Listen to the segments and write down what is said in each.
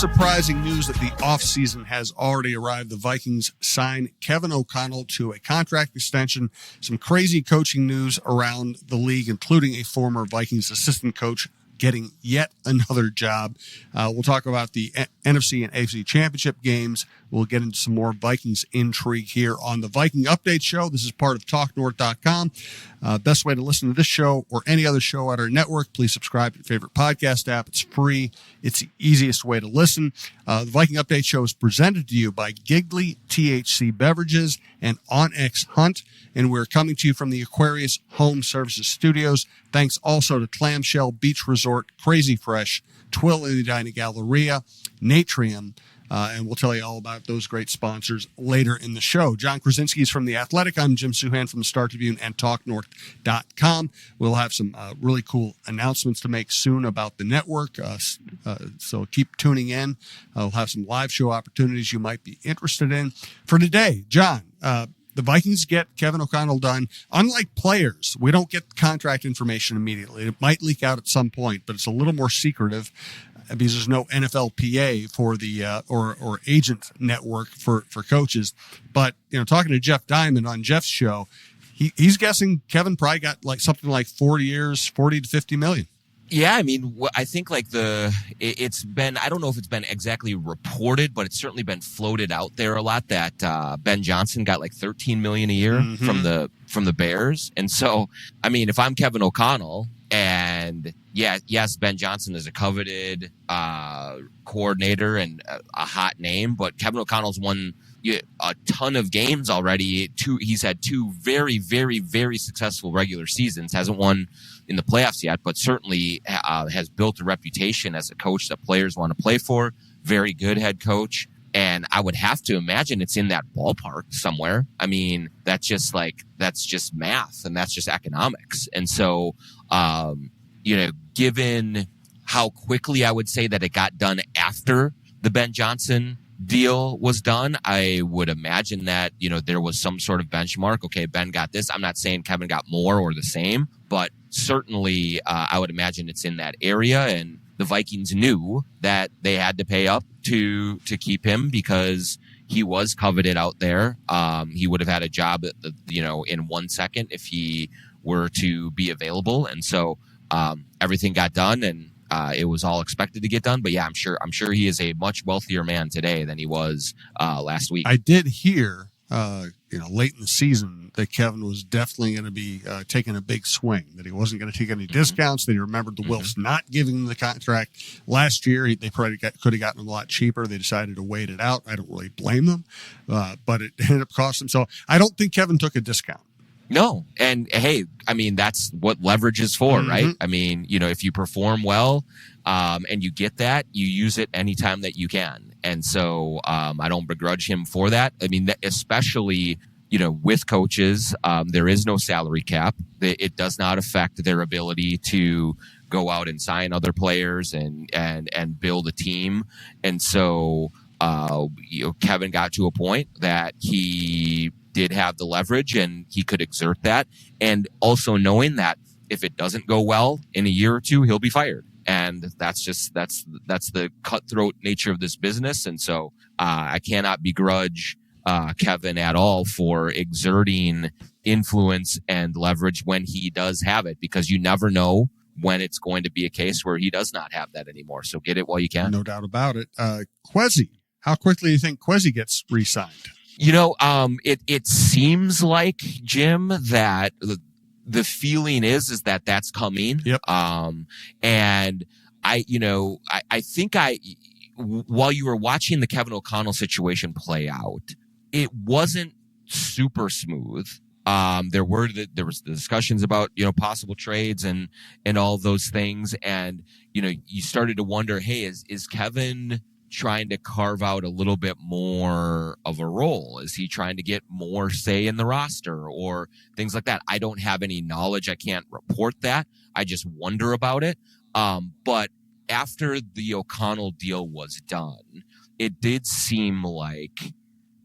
surprising news that the offseason has already arrived. The Vikings sign Kevin O'Connell to a contract extension. Some crazy coaching news around the league, including a former Vikings assistant coach getting yet another job. We'll talk about the NFC and AFC championship games. We'll get into some more Vikings intrigue here on the Viking Update Show. This is part of TalkNorth.com. Best way to listen to this show or any other show at our network, please subscribe to your favorite podcast app. It's free. It's the easiest way to listen. The Viking Update Show is presented to you by Giggly THC Beverages and OnX Hunt, and we're coming to you from the Aquarius Home Services Studios. Thanks also to Clamshell Beach Resort, Crazy Fresh, Twill in the Dining Galleria, Natrium, and we'll tell you all about those great sponsors later in the show. John Krawczynski is from The Athletic. I'm Jim Souhan from the Star Tribune and TalkNorth.com. We'll have some really cool announcements to make soon about the network, so keep tuning in. We'll have some live show opportunities you might be interested in. For today, John, the Vikings get Kevin O'Connell done. Unlike players, we don't get contract information immediately. It might leak out at some point, but it's a little more secretive because there's no NFLPA for the or agent network for coaches. But talking to Jeff Diamond on Jeff's show, he's guessing Kevin probably got something like 40 years, 40 to 50 million. Yeah, I mean, I think it's been, I don't know if it's been exactly reported, but it's certainly been floated out there a lot that Ben Johnson got like 13 million a year from the Bears. And so, I mean, if I'm Kevin O'Connell, and yes, Ben Johnson is a coveted coordinator and a hot name, but Kevin O'Connell's won a ton of games already. He's had two very, very, very successful regular seasons. Hasn't won in the playoffs yet, but certainly has built a reputation as a coach that players want to play for. Very good head coach. And I would have to imagine it's in that ballpark somewhere. I mean, that's just math and that's just economics. And so, given how quickly I would say that it got done after the Ben Johnson deal was done, I would imagine that, there was some sort of benchmark. Okay, Ben got this. I'm not saying Kevin got more or the same, but certainly I would imagine it's in that area. And the Vikings knew that they had to pay up to keep him because he was coveted out there. He would have had a job, in 1 second if he were to be available. And so everything got done, and it was all expected to get done. But yeah, I'm sure he is a much wealthier man today than he was last week. I did hear, late in the season that Kevin was definitely going to be taking a big swing, that he wasn't going to take any discounts, that he remembered the Wilfs not giving him the contract last year. They probably could have gotten him a lot cheaper. They decided to wait it out. I don't really blame them, but it ended up costing. So I don't think Kevin took a discount. No. And hey, I mean, that's what leverage is for, right? I mean, if you perform well, and you get that, you use it anytime that you can. And so, I don't begrudge him for that. I mean, especially, with coaches, there is no salary cap. It does not affect their ability to go out and sign other players and build a team. And so, Kevin got to a point that he did have the leverage and he could exert that. And also knowing that if it doesn't go well in a year or two, he'll be fired. And that's the cutthroat nature of this business. And so, I cannot begrudge, Kevin at all for exerting influence and leverage when he does have it, because you never know when it's going to be a case where he does not have that anymore. So get it while you can. No doubt about it. Kwesi, how quickly do you think Kwesi gets re-signed? It seems like, Jim, that the feeling is that that's coming. Yep. And I think while you were watching the Kevin O'Connell situation play out, it wasn't super smooth. There was discussions about, possible trades and all those things. And, you started to wonder, hey, is Kevin trying to carve out a little bit more of a role? Is he trying to get more say in the roster or things like that? I don't have any knowledge. I can't report that. I just wonder about it. But after the O'Connell deal was done, it did seem like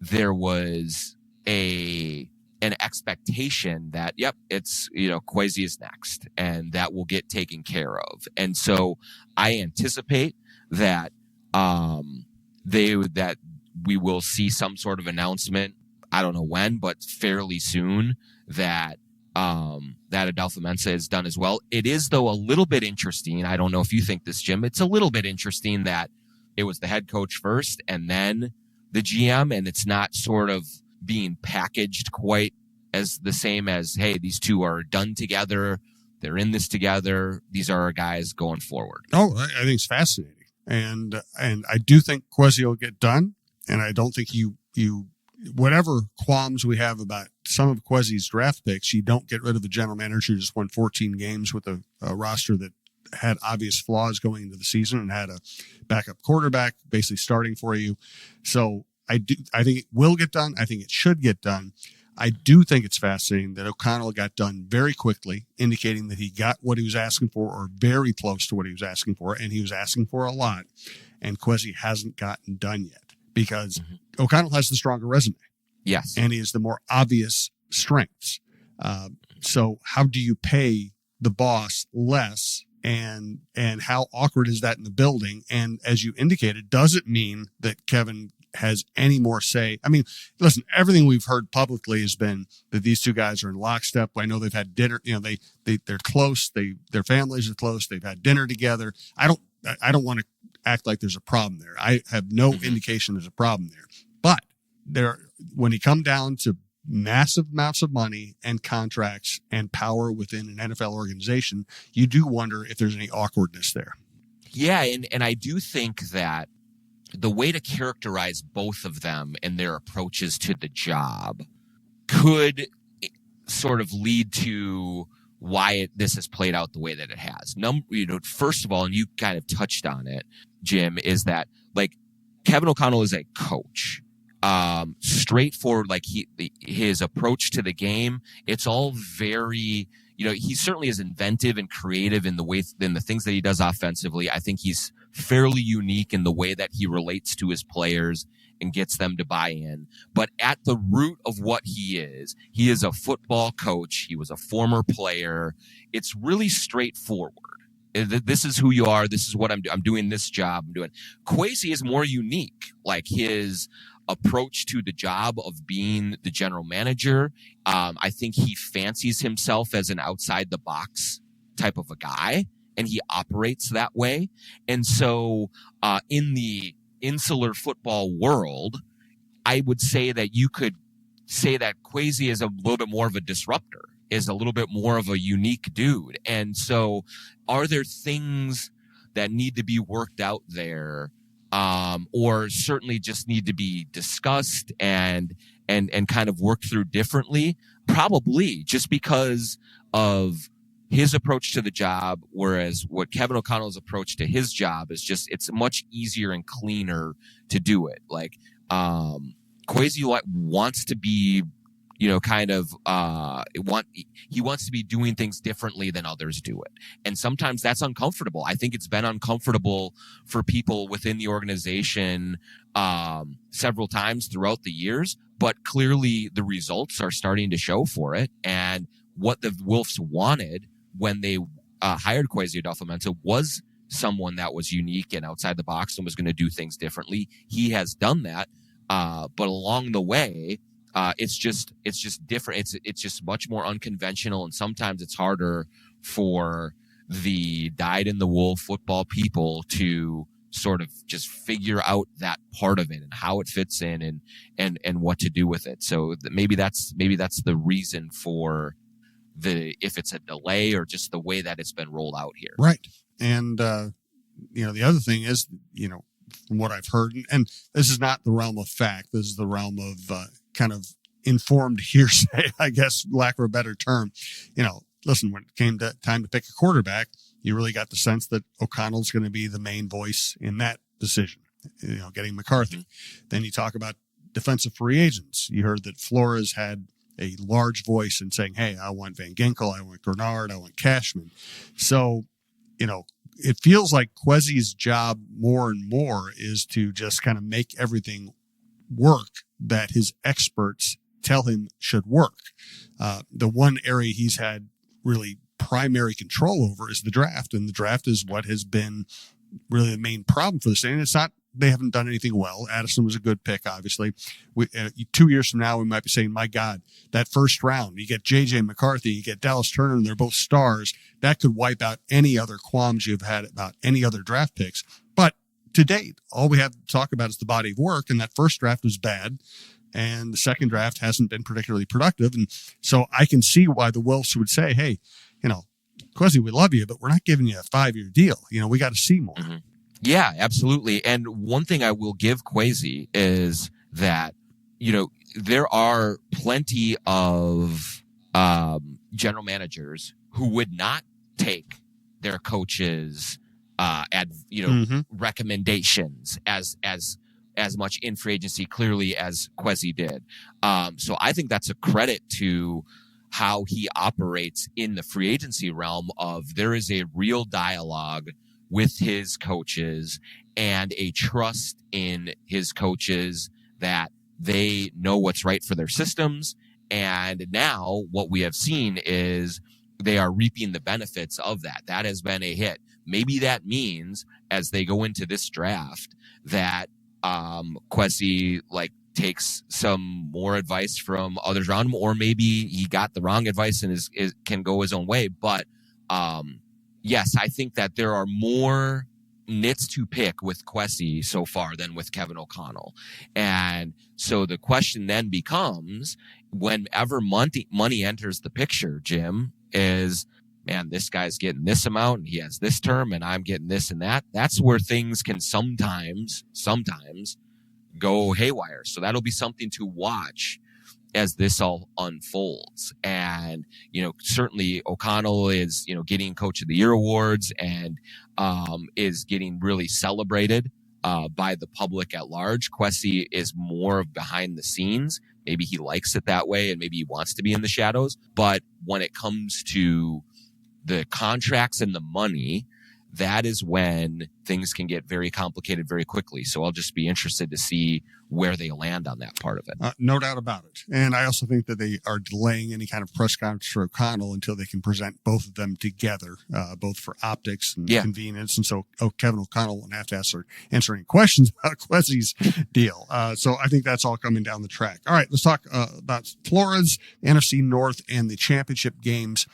there was an expectation that, yep, it's, Kwesi is next and that will get taken care of. And so I anticipate that, that we will see some sort of announcement. I don't know when, but fairly soon that Adelphi Mensa is done as well. It is, though, a little bit interesting. I don't know if you think this, Jim. It's a little bit interesting that it was the head coach first and then the GM, and it's not sort of being packaged quite as the same as, hey, these two are done together. They're in this together. These are our guys going forward. Oh, I think it's fascinating. And I do think Kwesi will get done. And I don't think you whatever qualms we have about some of Kwesi's draft picks, you don't get rid of the general manager who just won 14 games with a roster that had obvious flaws going into the season and had a backup quarterback basically starting for you. So I think it will get done. I think it should get done. I do think it's fascinating that O'Connell got done very quickly, indicating that he got what he was asking for or very close to what he was asking for, and he was asking for a lot, and Kwesi hasn't gotten done yet because O'Connell has the stronger resume. Yes. And he has the more obvious strengths. So how do you pay the boss less, and how awkward is that in the building? And as you indicated, does it mean that Kevin has any more say? I mean, listen, everything we've heard publicly has been that these two guys are in lockstep. I know they've had dinner, they're close. Their families are close. They've had dinner together. I don't want to act like there's a problem there. I have no indication there's a problem there, but when you come down to massive amounts of money and contracts and power within an NFL organization, you do wonder if there's any awkwardness there. Yeah. And I do think that the way to characterize both of them and their approaches to the job could sort of lead to why this has played out the way that it has. First of all, and you kind of touched on it, Jim, is that like Kevin O'Connell is a coach, straightforward, like his approach to the game. It's all very, he certainly is inventive and creative in the things that he does offensively. I think he's fairly unique in the way that he relates to his players and gets them to buy in. But at the root of what he is a football coach. He was a former player. It's really straightforward. This is who you are. This is what I'm doing this job. Kwesi is more unique, like his approach to the job of being the general manager. I think he fancies himself as an outside the box type of a guy, and he operates that way. And so in the insular football world, I would say that you could say that Kwesi is a little bit more of a disruptor, is a little bit more of a unique dude. And so are there things that need to be worked out there, or certainly just need to be discussed and kind of worked through differently? Probably, just because of his approach to the job, whereas what Kevin O'Connell's approach to his job is just, it's much easier and cleaner to do it. Like, Kwesi wants to be, he wants to be doing things differently than others do it. And sometimes that's uncomfortable. I think it's been uncomfortable for people within the organization, several times throughout the years, but clearly the results are starting to show for it. And what the Wolves wanted when they hired Kwesi Adolfo-Mensah was someone that was unique and outside the box and was going to do things differently. He has done that, but along the way, it's just different. It's just much more unconventional, and sometimes it's harder for the dyed-in-the-wool football people to sort of just figure out that part of it and how it fits in and what to do with it. So maybe that's the reason for if it's a delay or just the way that it's been rolled out here. Right. And, the other thing is, from what I've heard, and this is not the realm of fact, this is the realm of kind of informed hearsay, I guess, lack of a better term. Listen, when it came to time to pick a quarterback, you really got the sense that O'Connell's going to be the main voice in that decision, getting McCarthy. Then you talk about defensive free agents. You heard that Flores had a large voice in saying, hey, I want Van Ginkel, I want Grenard, I want Cashman. So, it feels like Kwesi's job more and more is to just kind of make everything work that his experts tell him should work. The one area he's had really primary control over is the draft, and the draft is what has been really the main problem for the state. And it's not they haven't done anything well. Addison was a good pick, obviously. 2 years from now, we might be saying, my God, that first round, you get J.J. McCarthy, you get Dallas Turner, and they're both stars. That could wipe out any other qualms you've had about any other draft picks. But to date, all we have to talk about is the body of work, and that first draft was bad, and the second draft hasn't been particularly productive. And so I can see why the Wilfs would say, hey, Kwesi, we love you, but we're not giving you a 5-year deal. We got to see more. Mm-hmm. Yeah, absolutely. And one thing I will give Kwesi is that, there are plenty of general managers who would not take their coaches' recommendations as much in free agency clearly as Kwesi did. So I think that's a credit to how he operates in the free agency realm of there is a real dialogue with his coaches and a trust in his coaches that they know what's right for their systems. And now what we have seen is they are reaping the benefits of that. That has been a hit. Maybe that means as they go into this draft that Kwesi takes some more advice from others around him, or maybe he got the wrong advice and can go his own way. But yes, I think that there are more nits to pick with Kwesi so far than with Kevin O'Connell. And so the question then becomes, whenever money enters the picture, Jim, is, man, this guy's getting this amount and he has this term and I'm getting this and that. That's where things can sometimes go haywire. So that'll be something to watch as this all unfolds. And, certainly O'Connell is, getting Coach of the Year awards and is getting really celebrated by the public at large. Kwesi is more of behind the scenes. Maybe he likes it that way and maybe he wants to be in the shadows. But when it comes to the contracts and the money, that is when things can get very complicated very quickly. So I'll just be interested to see where they land on that part of it. No doubt about it. And I also think that they are delaying any kind of press conference for O'Connell until they can present both of them together, both for optics and convenience. And so Kevin O'Connell won't have to answer any questions about Kwesi's deal. So I think that's all coming down the track. All right, let's talk about Florida's NFC North and the championship games.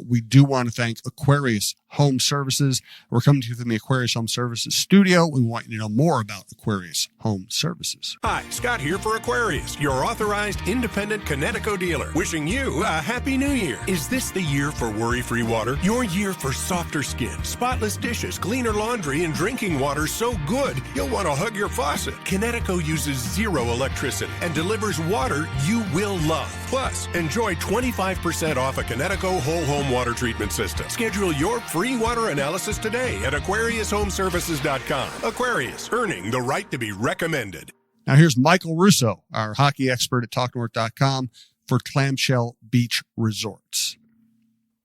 We do want to thank Aquarius Home Services. We're coming to you from the Aquarius Home Services studio. We want you to know more about Aquarius Home Services. Hi, Scott here for Aquarius, your authorized independent Connecticut dealer. Wishing you a Happy New Year. Is this the year for worry-free water? Your year for softer skin, spotless dishes, cleaner laundry, and drinking water so good you'll want to hug your faucet. Connecticut uses zero electricity and delivers water you will love. Plus, enjoy 25% off a Connecticut whole home water treatment system. Schedule your free water analysis today at AquariusHomeservices.com. Aquarius, earning the right to be recommended. Now here's Michael Russo, our hockey expert at TalkNorth.com for Clamshell Beach Resorts.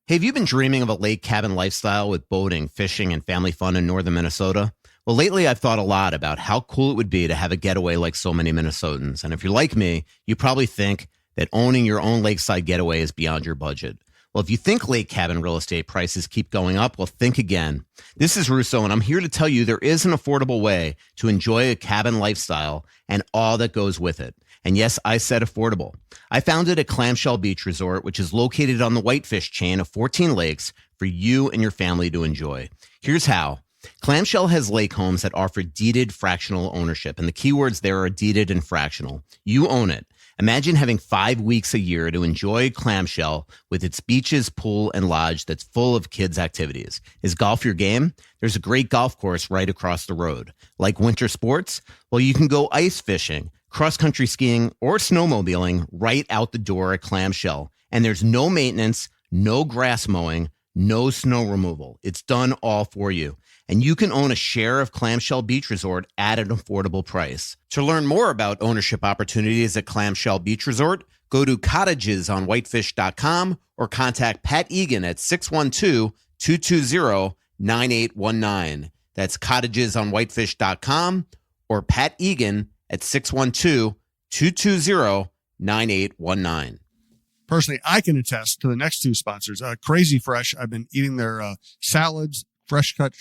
Hey, have you been dreaming of a lake cabin lifestyle with boating, fishing, and family fun in northern Minnesota? Well, lately I've thought a lot about how cool it would be to have a getaway like so many Minnesotans. And if you're like me, you probably think that owning your own lakeside getaway is beyond your budget. Well, if you think lake cabin real estate prices keep going up, well, think again. This is Russo, and I'm here to tell you there is an affordable way to enjoy a cabin lifestyle and all that goes with it. And yes, I said affordable. I founded a Clamshell Beach Resort, which is located on the Whitefish chain of 14 lakes for you and your family to enjoy. Here's how. Clamshell has lake homes that offer deeded fractional ownership, and the keywords there are deeded and fractional. You own it. Imagine having 5 weeks a year to enjoy Clamshell with its beaches, pool, and lodge that's full of kids' activities. Is golf your game? There's a great golf course right across the road. Like winter sports? Well, you can go ice fishing, cross-country skiing, or snowmobiling right out the door at Clamshell. And there's no maintenance, no grass mowing, no snow removal. It's done all for you. And you can own a share of Clamshell Beach Resort at an affordable price. To learn more about ownership opportunities at Clamshell Beach Resort, go to cottagesonwhitefish.com or contact Pat Egan at 612-220-9819. That's cottagesonwhitefish.com or Pat Egan at 612-220-9819. Personally, I can attest to the next two sponsors. Crazy Fresh. I've been eating their salads, fresh cut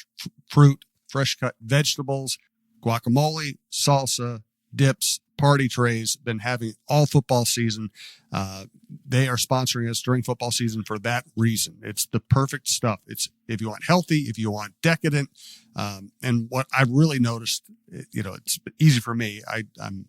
fruit, fresh cut vegetables. guacamole, salsa, dips, party trays. Been having all football season. They are sponsoring us during football season for that reason. It's the perfect stuff. It's if you want healthy, if you want decadent. And what I've really noticed, it's easy for me. I'm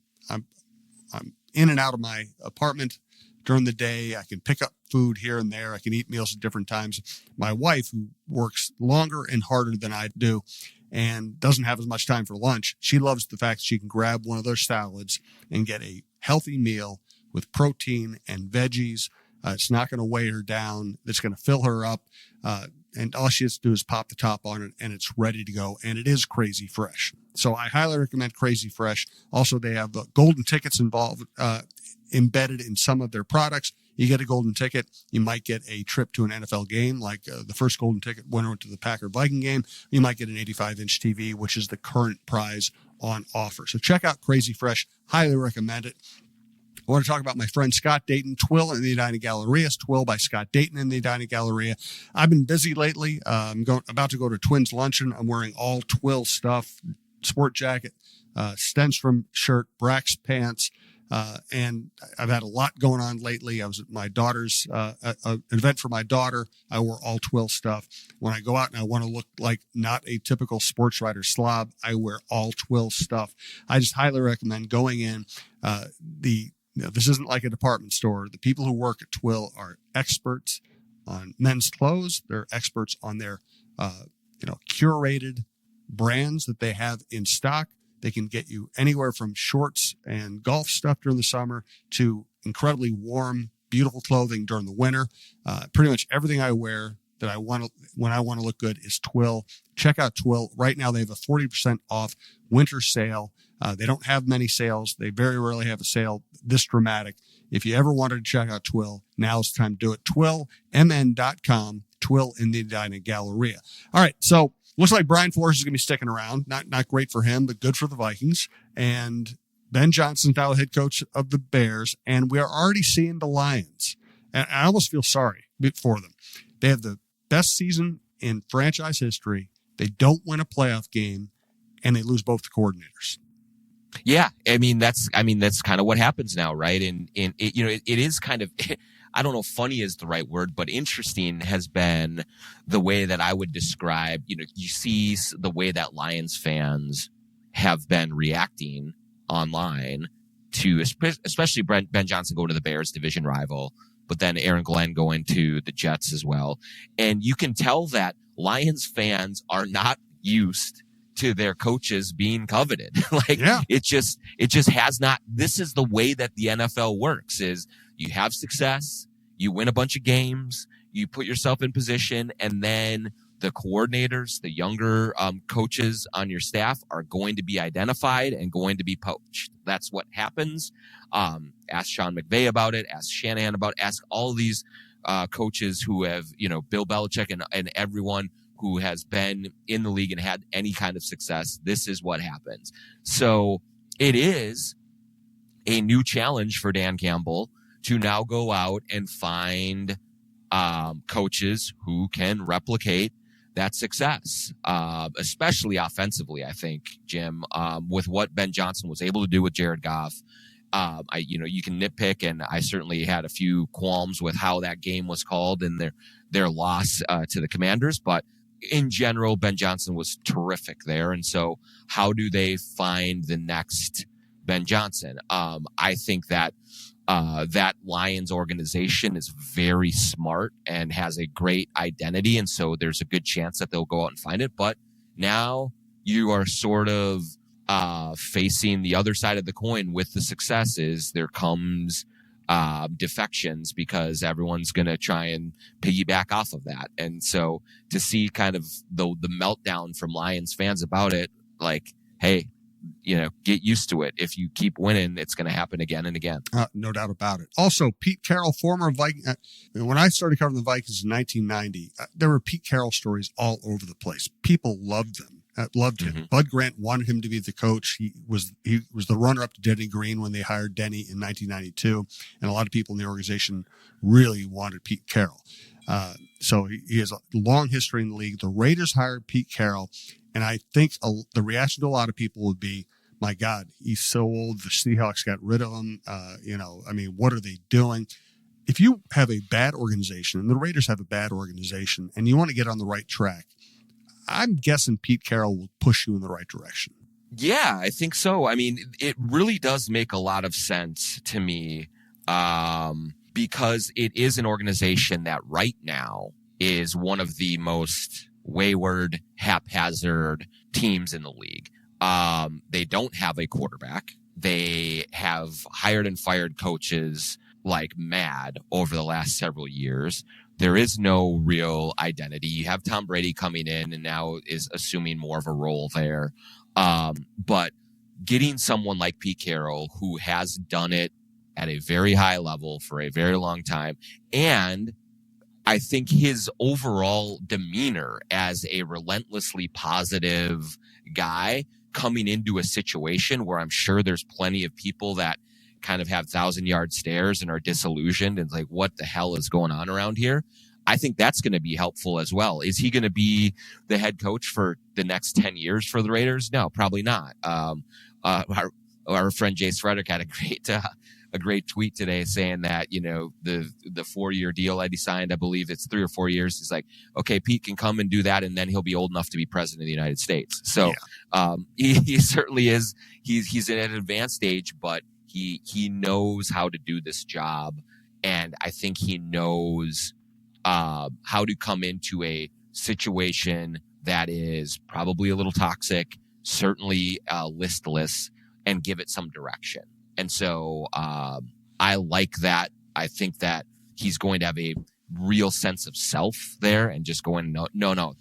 in and out of my apartment during the day. I can pick up food here and there. I can eat meals at different times. My wife, who works longer and harder than I do and doesn't have as much time for lunch, she loves the fact that she can grab one of those salads and get a healthy meal with protein and veggies. It's not going to weigh her down. It's going to fill her up. And all she has to do is pop the top on it and it's ready to go. And it is crazy fresh. So I highly recommend Crazy Fresh. Also, they have golden tickets embedded in some of their products. You get a golden ticket, you might get a trip to an NFL game, like the first golden ticket went to the Packer Viking game. You might get an 85-inch TV, which is the current prize on offer. So check out Crazy Fresh. Highly recommend it. I want to talk about my friend Scott Dayton, Twill in the Edina Galleria. It's Twill by Scott Dayton in the Edina Galleria. I've been busy lately. I'm about to go to Twins Luncheon. I'm wearing all Twill stuff, sport jacket, Stenstrom shirt, Brax pants. And I've had a lot going on lately. I was at my daughter's an event for my daughter. I wore all Twill stuff. When I go out and I want to look like not a typical sports writer slob, I wear all Twill stuff. I just highly recommend going in. This isn't like a department store. The people who work at Twill are experts on men's clothes. They're experts on their, curated brands that they have in stock. They can get you anywhere from shorts and golf stuff during the summer to incredibly warm, beautiful clothing during the winter. Pretty much everything I wear that I want to, when I want to look good, is Twill. Check out Twill. Right now they have a 40% off winter sale. They don't have many sales. They very rarely have a sale this dramatic. If you ever wanted to check out Twill, now's the time to do it. TwillMN.com, Twill in the Edina Galleria. All right, so looks like Brian Flores is going to be sticking around. Not great for him, but good for the Vikings. And Ben Johnson's now head coach of the Bears, and we are already seeing the Lions. And I almost feel sorry for them. They have the best season in franchise history. They don't win a playoff game, and they lose both the coordinators. Yeah, that's kind of what happens now, right? And it is kind of, I don't know if funny is the right word, but interesting has been the way that I would describe, you see the way that Lions fans have been reacting online to, especially Ben Johnson going to the Bears, division rival, but then Aaron Glenn going to the Jets as well. And you can tell that Lions fans are not used to their coaches being coveted. It just has not. This is the way that the NFL works: is you have success, you win a bunch of games, you put yourself in position, and then the coordinators, the younger coaches on your staff are going to be identified and going to be poached. That's what happens. Ask Sean McVay about it. Ask Shanahan about it. Ask all these coaches who have, Bill Belichick and everyone who has been in the league and had any kind of success. This is what happens. So it is a new challenge for Dan Campbell to now go out and find coaches who can replicate that success, especially offensively, I think, Jim, with what Ben Johnson was able to do with Jared Goff. You can nitpick, and I certainly had a few qualms with how that game was called and their loss to the Commanders, but in general, Ben Johnson was terrific there. And so how do they find the next Ben Johnson? I think that that Lions organization is very smart and has a great identity. And so there's a good chance that they'll go out and find it. But now you are sort of facing the other side of the coin with the successes. There comes defections because everyone's going to try and piggyback off of that. And so to see kind of the meltdown from Lions fans about it, like, hey, get used to it. If you keep winning, it's going to happen again and again. No doubt about it. Also, Pete Carroll, former Viking. When I started covering the Vikings in 1990, there were Pete Carroll stories all over the place. People loved them. Loved him. Mm-hmm. Bud Grant wanted him to be the coach. He was the runner-up to Denny Green when they hired Denny in 1992, and a lot of people in the organization really wanted Pete Carroll. So he has a long history in the league. The Raiders hired Pete Carroll, and I think the reaction to a lot of people would be, my God, he's so old. The Seahawks got rid of him. What are they doing? If you have a bad organization, and the Raiders have a bad organization, and you want to get on the right track, I'm guessing Pete Carroll will push you in the right direction. Yeah, I think so. I mean, it really does make a lot of sense to me, because it is an organization that right now is one of the most wayward, haphazard teams in the league. They don't have a quarterback. They have hired and fired coaches like mad over the last several years. There is no real identity. You have Tom Brady coming in and now is assuming more of a role there. But getting someone like Pete Carroll, who has done it at a very high level for a very long time, and I think his overall demeanor as a relentlessly positive guy coming into a situation where I'm sure there's plenty of people that kind of have 1,000-yard stares and are disillusioned and like, what the hell is going on around here? I think that's going to be helpful as well. Is he going to be the head coach for the next 10 years for the Raiders? No, probably not. Our friend Jace Frederick had a great tweet today saying that, the 4-year deal that he signed, I believe it's 3 or 4 years. He's like, okay, Pete can come and do that, and then he'll be old enough to be president of the United States. So he certainly is. He's at an advanced age, but he knows how to do this job, and I think he knows how to come into a situation that is probably a little toxic, certainly listless, and give it some direction. And so I like that. I think that he's going to have a real sense of self there and just going, no,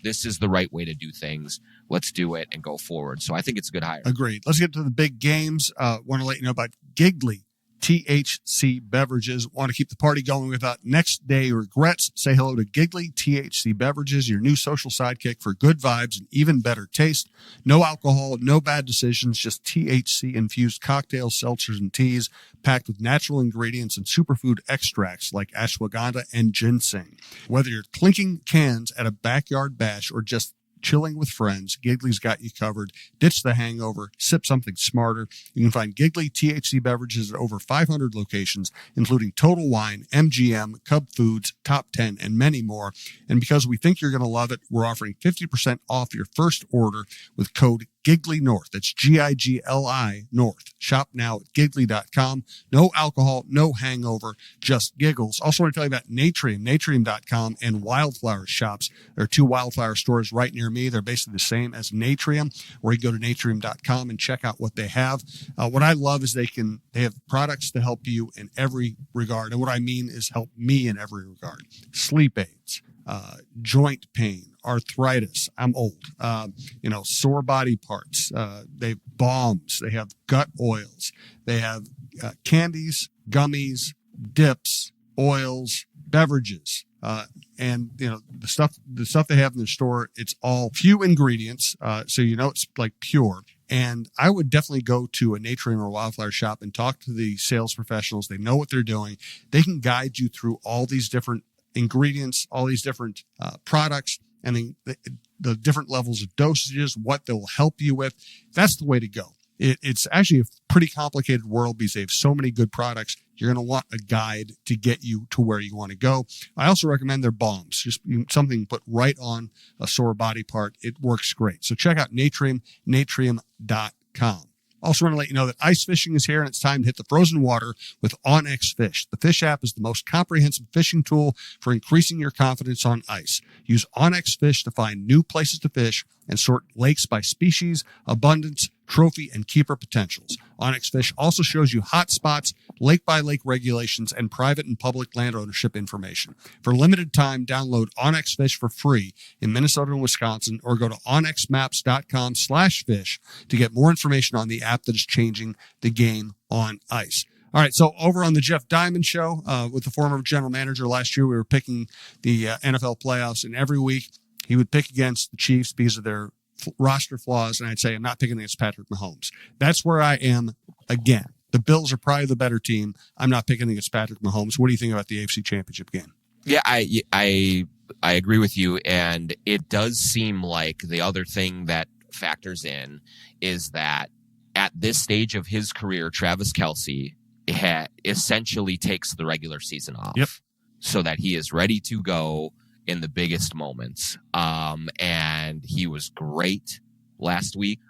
this is the right way to do things. Let's do it and go forward. So I think it's a good hire. Agreed. Let's get to the big games. Want to let you know about Giggly THC beverages. Want to keep the party going without next day regrets? Say hello to Giggly THC beverages, your new social sidekick for good vibes and even better taste. No alcohol, no bad decisions, just THC infused cocktails, seltzers, and teas packed with natural ingredients and superfood extracts like ashwagandha and ginseng. Whether you're clinking cans at a backyard bash or just chilling with friends, Giggly's got you covered. Ditch the hangover, sip something smarter. You can find Giggly THC beverages at over 500 locations, including Total Wine, MGM, Cub Foods, Top 10, and many more. And because we think you're going to love it, we're offering 50% off your first order with code Giggly North. That's Gigli North. Shop now at Giggly.com. No alcohol, no hangover, just giggles. Also want to tell you about Natrium, Natrium.com, and Wildflower Shops. There are 2 Wildflower stores right near me. They're basically the same as Natrium, where you go to Natrium.com and check out what they have. What I love is they have products to help you in every regard. And what I mean is help me in every regard. Sleep aids, joint pain, arthritis. I'm old. Sore body parts. They have balms. They have gut oils. They have candies, gummies, dips, oils, beverages. And the stuff they have in the store, it's all few ingredients. So it's like pure. And I would definitely go to a Natrium or Wildflower shop and talk to the sales professionals. They know what they're doing. They can guide you through all these different ingredients, all these different products, and the different levels of dosages, what they'll help you with. That's the way to go. It's actually a pretty complicated world because they have so many good products. You're going to want a guide to get you to where you want to go. I also recommend their balms, just something you put right on a sore body part. It works great. So check out Natrium, Natrium.com. Also want to let you know that ice fishing is here and it's time to hit the frozen water with OnX Fish. The Fish app is the most comprehensive fishing tool for increasing your confidence on ice. Use OnX Fish to find new places to fish and sort lakes by species, abundance, trophy, and keeper potentials. OnX Fish also shows you hot spots, lake-by-lake regulations, and private and public land ownership information. For a limited time, download OnX Fish for free in Minnesota and Wisconsin, or go to onxmaps.com/fish to get more information on the app that is changing the game on ice. All right, so over on the Jeff Diamond Show with the former general manager last year, we were picking the NFL playoffs, and every week he would pick against the Chiefs because of their roster flaws, and I'd say I'm not picking against Patrick Mahomes. That's where I am again. The Bills are probably the better team. I'm not picking against Patrick Mahomes. What do you think about the AFC Championship game? Yeah, I agree with you, and it does seem like the other thing that factors in is that at this stage of his career, Travis Kelce essentially takes the regular season off, Yep. so that he is ready to go in the biggest moments. And he was great last week.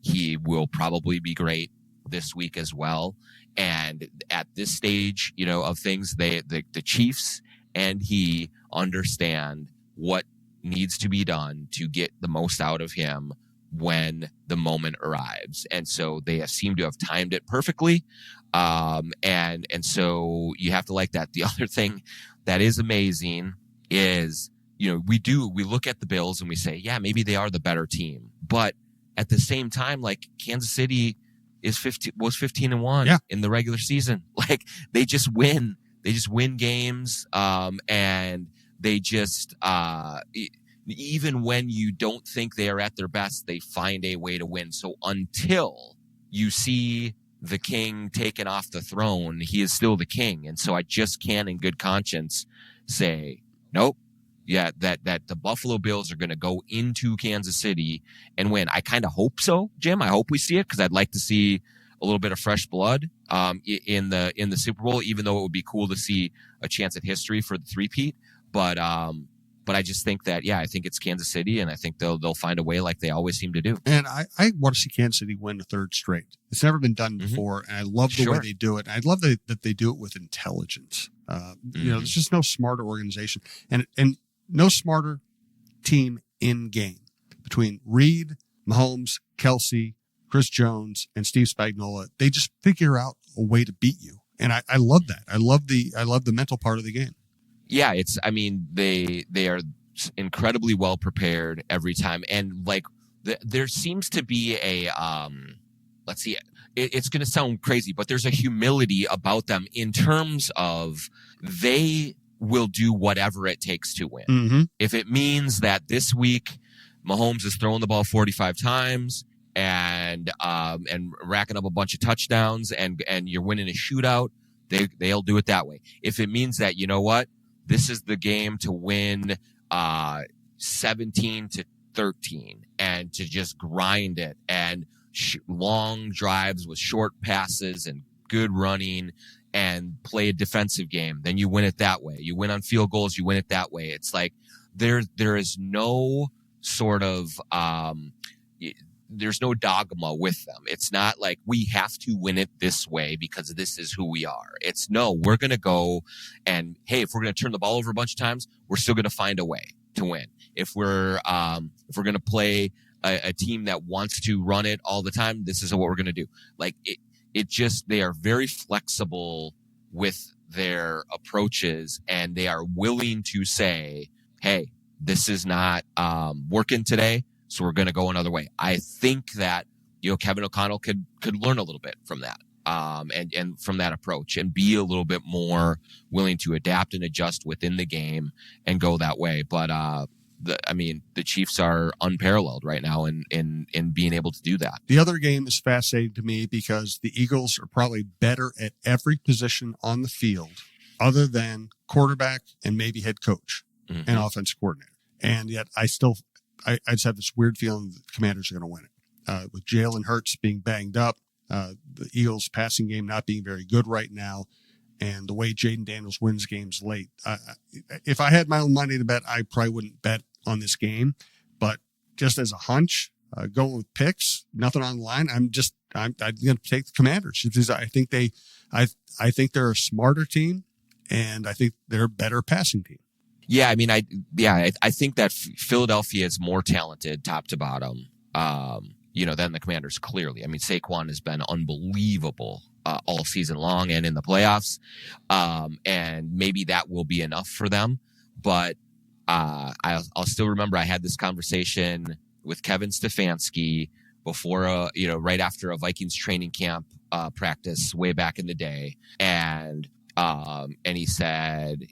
He will probably be great this week as well. And at this stage, of things, the Chiefs and he understand what needs to be done to get the most out of him when the moment arrives. And so they seem to have timed it perfectly. And so you have to like that. The other thing that is amazing is, we look at the Bills and we say, yeah, maybe they are the better team. But at the same time, like, Kansas City was 15-1 in the regular season. Like, they just win. They just win games. And they just, even when you don't think they are at their best, they find a way to win. So until you see the king taken off the throne, he is still the king. And so I just can't in good conscience say, nope. Yeah, that the Buffalo Bills are going to go into Kansas City and win. I kind of hope so, Jim. I hope we see it, because I'd like to see a little bit of fresh blood in the Super Bowl, even though it would be cool to see a chance at history for the three-peat. But I just think that, I think it's Kansas City, and I think they'll find a way like they always seem to do. And I want to see Kansas City win a third straight. It's never been done before, and I love the way they do it. I love that they do it with intelligence. There's just no smarter organization and no smarter team in game between Reed, Mahomes, Kelce, Chris Jones, and Steve Spagnuolo. They just figure out a way to beat you, and I love that. I love the mental part of the game. Yeah, they are incredibly well prepared every time, and like there seems to be a let's see, it's going to sound crazy, but there's a humility about them in terms of they will do whatever it takes to win. Mm-hmm. If it means that this week Mahomes is throwing the ball 45 times and racking up a bunch of touchdowns and you're winning a shootout, they'll do it that way. If it means that, this is the game to win 17-13 and to just grind it and long drives with short passes and good running and play a defensive game, then you win it that way. You win on field goals, you win it that way. It's like there is no sort of there's no dogma with them. It's not like we have to win it this way because this is who we are. It's no, we're going to go and, hey, if we're going to turn the ball over a bunch of times, we're still going to find a way to win. If we're going to play a team that wants to run it all the time, this is what we're going to do. Like they are very flexible with their approaches, and they are willing to say, hey, this is not working today, so we're going to go another way. I think that, Kevin O'Connell could learn a little bit from that, and from that approach, and be a little bit more willing to adapt and adjust within the game and go that way. But the Chiefs are unparalleled right now in being able to do that. The other game is fascinating to me because the Eagles are probably better at every position on the field other than quarterback and maybe head coach and offensive coordinator. And yet I just have this weird feeling that the Commanders are going to win it. With Jalen Hurts being banged up, the Eagles passing game not being very good right now, and the way Jaden Daniels wins games late. If I had my own money to bet, I probably wouldn't bet on this game, but just as a hunch, going with picks, nothing on the line. I'm going to take the Commanders because I think they're a smarter team, and I think they're a better passing team. Yeah, I think that Philadelphia is more talented top to bottom, than the Commanders. Clearly, Saquon has been unbelievable all season long and in the playoffs, and maybe that will be enough for them. But I'll still remember I had this conversation with Kevin Stefanski before, right after a Vikings training camp practice way back in the day, and he said,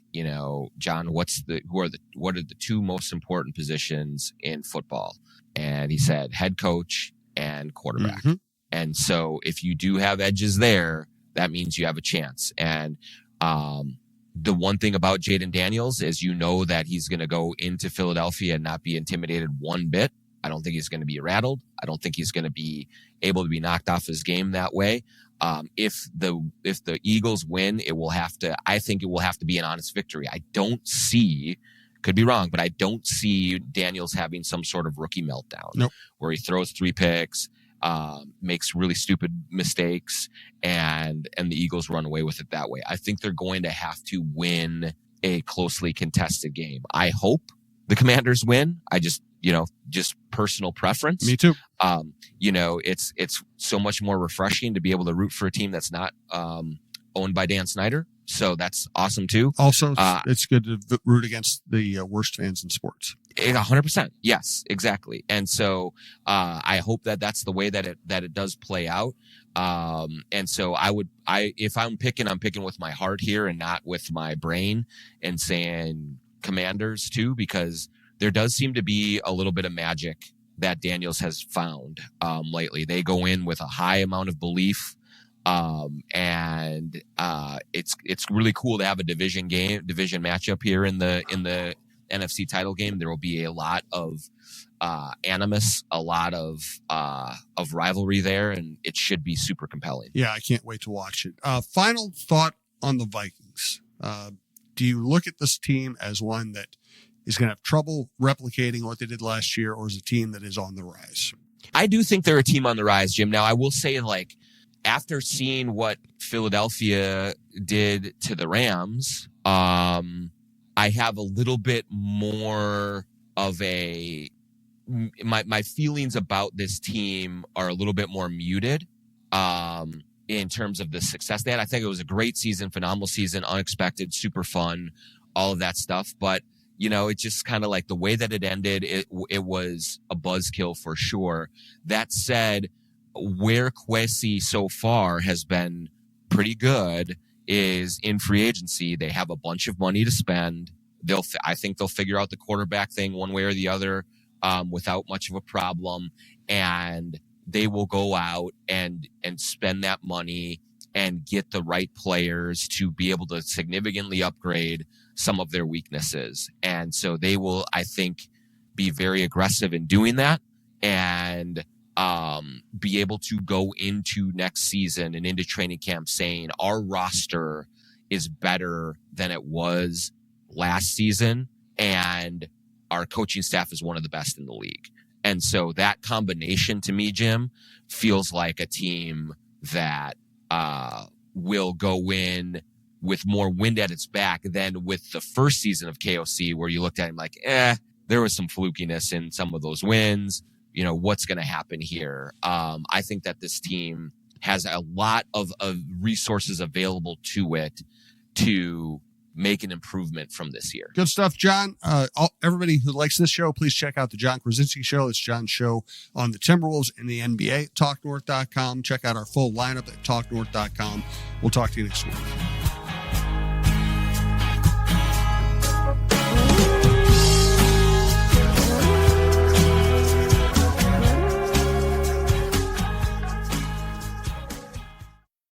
John, what are the two most important positions in football? And he said head coach and quarterback. Mm-hmm. And so if you do have edges there, that means you have a chance. And the one thing about Jaden Daniels is that he's going to go into Philadelphia and not be intimidated one bit. I don't think he's going to be rattled. I don't think he's going to be able to be knocked off his game that way. If the Eagles win, I think it will have to be an honest victory. I don't see, could be wrong, but I don't see Daniels having some sort of rookie meltdown where he throws 3 picks, makes really stupid mistakes, and the Eagles run away with it that way. I think they're going to have to win a closely contested game. I hope the Commanders win. I just personal preference. Me too. It's so much more refreshing to be able to root for a team that's not owned by Dan Snyder. So that's awesome too. Also, it's good to root against the worst fans in sports. 100%. Yes, exactly. And so I hope that that's the way that it does play out. And so if I'm picking with my heart here and not with my brain, and saying Commanders too, because there does seem to be a little bit of magic that Daniels has found lately. They go in with a high amount of belief. And it's really cool to have a division matchup here in the NFC title game. There will be a lot of animus, a lot of rivalry there, and it should be super compelling. Yeah, I can't wait to watch it. Final thought on the Vikings. Do you look at this team as one that is going to have trouble replicating what they did last year, or is a team that is on the rise? I do think they're a team on the rise, Jim. Now, I will say, after seeing what Philadelphia did to the Rams, I have a little bit more of my feelings about this team are a little bit more muted in terms of the success they had. I think it was a great season, phenomenal season, unexpected, super fun, all of that stuff. But, it just kind of the way that it ended, it was a buzzkill for sure. That said, where Kwesi so far has been pretty good is in free agency. They have a bunch of money to spend. I think they'll figure out the quarterback thing one way or the other without much of a problem, and they will go out and spend that money and get the right players to be able to significantly upgrade some of their weaknesses. And so they will, I think, be very aggressive in doing that, and be able to go into next season and into training camp saying our roster is better than it was last season, and our coaching staff is one of the best in the league. And so that combination, to me, Jim, feels like a team that will go in with more wind at its back than with the first season of KOC, where you looked at him there was some flukiness in some of those wins. What's going to happen here? I think that this team has a lot of resources available to it to make an improvement from this year. Good stuff, John. Everybody who likes this show, please check out the John Krawczynski Show. It's John's show on the Timberwolves and the NBA at TalkNorth.com. Check out our full lineup at TalkNorth.com. We'll talk to you next week.